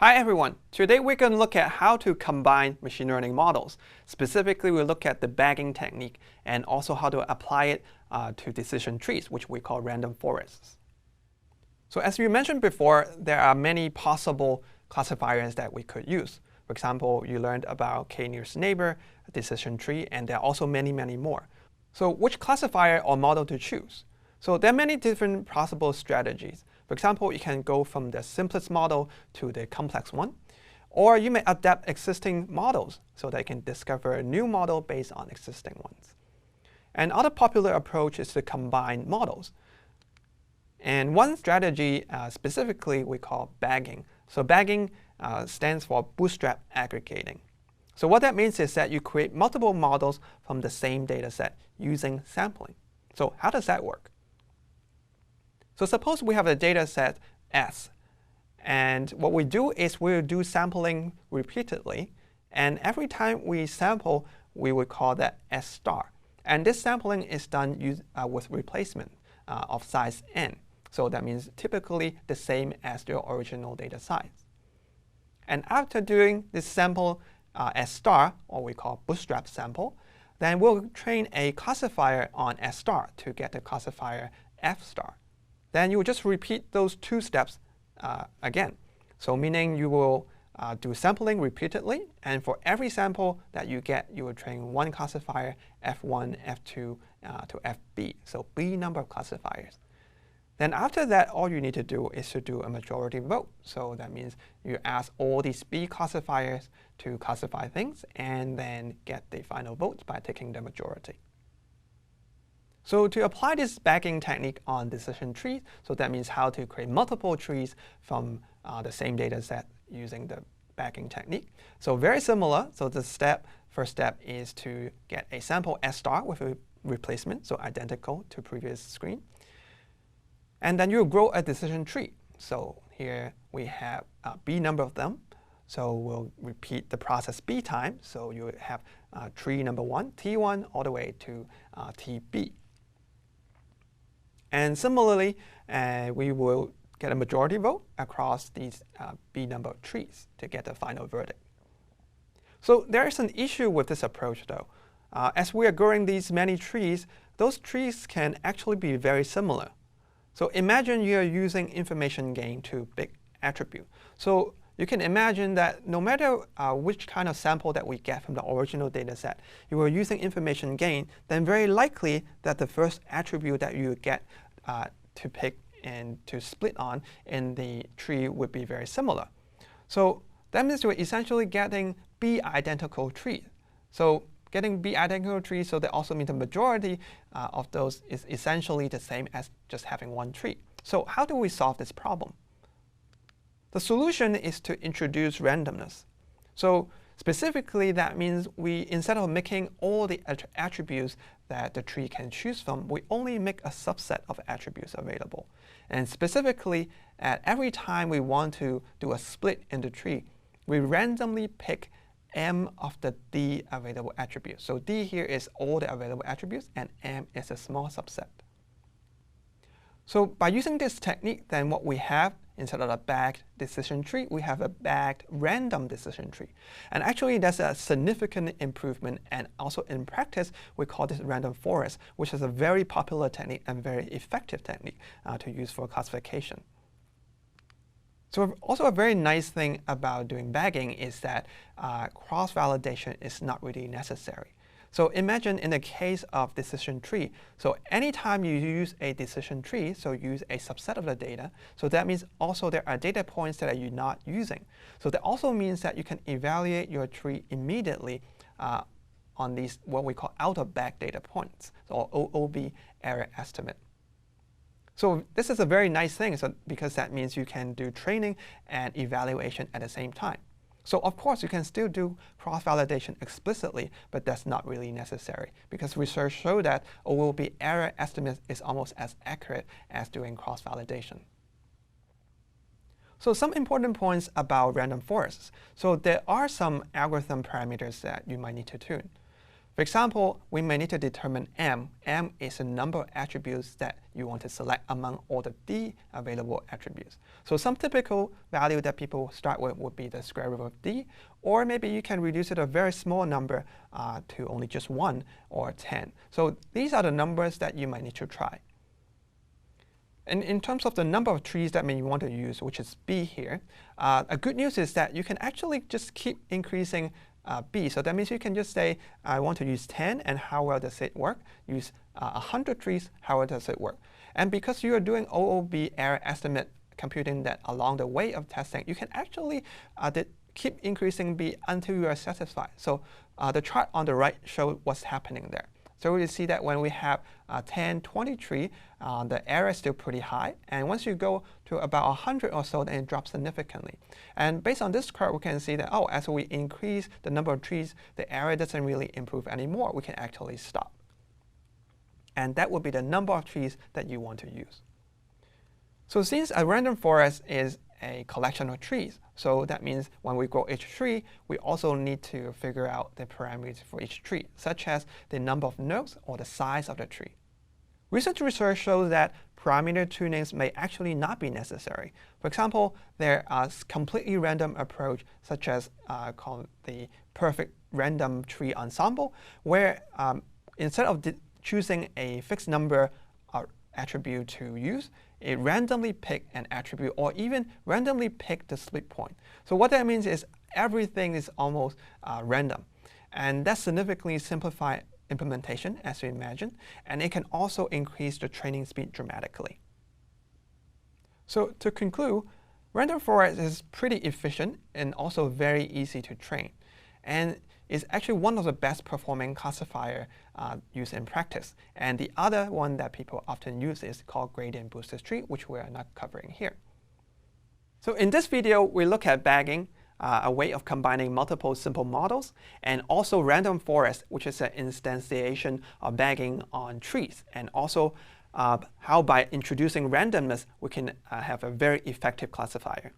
Hi everyone! Today we're going to look at how to combine machine learning models. Specifically, we'll look at the bagging technique and also how to apply it to decision trees, which we call random forests. So as we mentioned before, there are many possible classifiers that we could use. For example, you learned about k-nearest neighbor, decision tree, and there are also many more. So which classifier or model to choose? So there are many different possible strategies. For example, you can go from the simplest model to the complex one. Or you may adapt existing models so that you can discover a new model based on existing ones. Another popular approach is to combine models. And one strategy specifically we call bagging. So bagging stands for bootstrap aggregating. So what that means is that you create multiple models from the same data set using sampling. So how does that work? So suppose we have a data set S. And what we do is we'll do sampling repeatedly. And every time we sample, we would call that S star. And this sampling is done with replacement of size n. So that means typically the same as your original data size. And after doing this sample S star, or we call bootstrap sample, then we'll train a classifier on S star to get the classifier F star. Then you will just repeat those two steps again. So meaning you will do sampling repeatedly. And for every sample that you get, you will train one classifier, F1, F2 to FB. So B number of classifiers. Then after that, all you need to do is to do a majority vote. So that means you ask all these B classifiers to classify things and then get the final vote by taking the majority. So to apply this bagging technique on decision trees, so that means how to create multiple trees from the same data set using the bagging technique. So very similar. So the first step is to get a sample S star with a replacement, so identical to previous screen. And then you grow a decision tree. So here we have B number of them. So we'll repeat the process B time. So you have tree number 1, T1, all the way to TB. And similarly, we will get a majority vote across these B number of trees to get the final verdict. So there is an issue with this approach, though. As we are growing these many trees, those trees can actually be very similar. So imagine you're using information gain to big attribute. So you can imagine that no matter which kind of sample that we get from the original data set, you are using information gain, then very likely that the first attribute that you get to pick and to split on in the tree would be very similar. So that means we're essentially getting B identical trees. So getting B identical trees, so that also means the majority of those is essentially the same as just having one tree. So how do we solve this problem? The solution is to introduce randomness. So specifically, that means we, instead of making all the attributes that the tree can choose from, we only make a subset of attributes available. And specifically, at every time we want to do a split in the tree, we randomly pick M of the D available attributes. So D here is all the available attributes, and M is a small subset. So by using this technique, then what we have, instead of a bagged decision tree, we have a bagged random decision tree. And actually, that's a significant improvement. And also in practice, we call this random forest, which is a very popular technique and very effective technique to use for classification. So also a very nice thing about doing bagging is that cross-validation is not really necessary. So imagine in the case of decision tree, so anytime you use a decision tree, so use a subset of the data, so that means also there are data points that you're not using. So that also means that you can evaluate your tree immediately on these what we call out-of-bag data points, or OOB error estimate. So this is a very nice thing because that means you can do training and evaluation at the same time. So of course, you can still do cross-validation explicitly, but that's not really necessary because research showed that OOB error estimate is almost as accurate as doing cross-validation. So some important points about random forests. So there are some algorithm parameters that you might need to tune. For example, we may need to determine M. M is the number of attributes that you want to select among all the D available attributes. So some typical value that people start with would be the square root of D, or maybe you can reduce it to a very small number to only just 1 or 10. So these are the numbers that you might need to try. And in terms of the number of trees that you want to use, which is B here, a good news is that you can actually just keep increasing B. So that means you can just say, I want to use 10, and how well does it work? Use 100 trees, how well does it work? And because you are doing OOB error estimate computing that along the way of testing, you can actually keep increasing B until you are satisfied. So the chart on the right shows what's happening there. So we see that when we have 10, 20 tree, the error is still pretty high. And once you go to about 100 or so, then it drops significantly. And based on this curve, we can see that, oh, as we increase the number of trees, the error doesn't really improve anymore. We can actually stop. And that would be the number of trees that you want to use. So since a random forest is a collection of trees, so that means when we grow each tree, we also need to figure out the parameters for each tree, such as the number of nodes or the size of the tree. Recent research shows that parameter tunings may actually not be necessary. For example, there are completely random approach, such as called the perfect random tree ensemble, where instead of choosing a fixed number attribute to use, it randomly pick an attribute or even randomly pick the split point. So what that means is everything is almost random. And that significantly simplifies implementation, as we imagine, and it can also increase the training speed dramatically. So to conclude, random forest is pretty efficient and also very easy to train. And is actually one of the best performing classifier used in practice. And the other one that people often use is called gradient boosted tree, which we are not covering here. So in this video, we look at bagging, a way of combining multiple simple models, and also random forest, which is an instantiation of bagging on trees, and also how by introducing randomness, we can have a very effective classifier.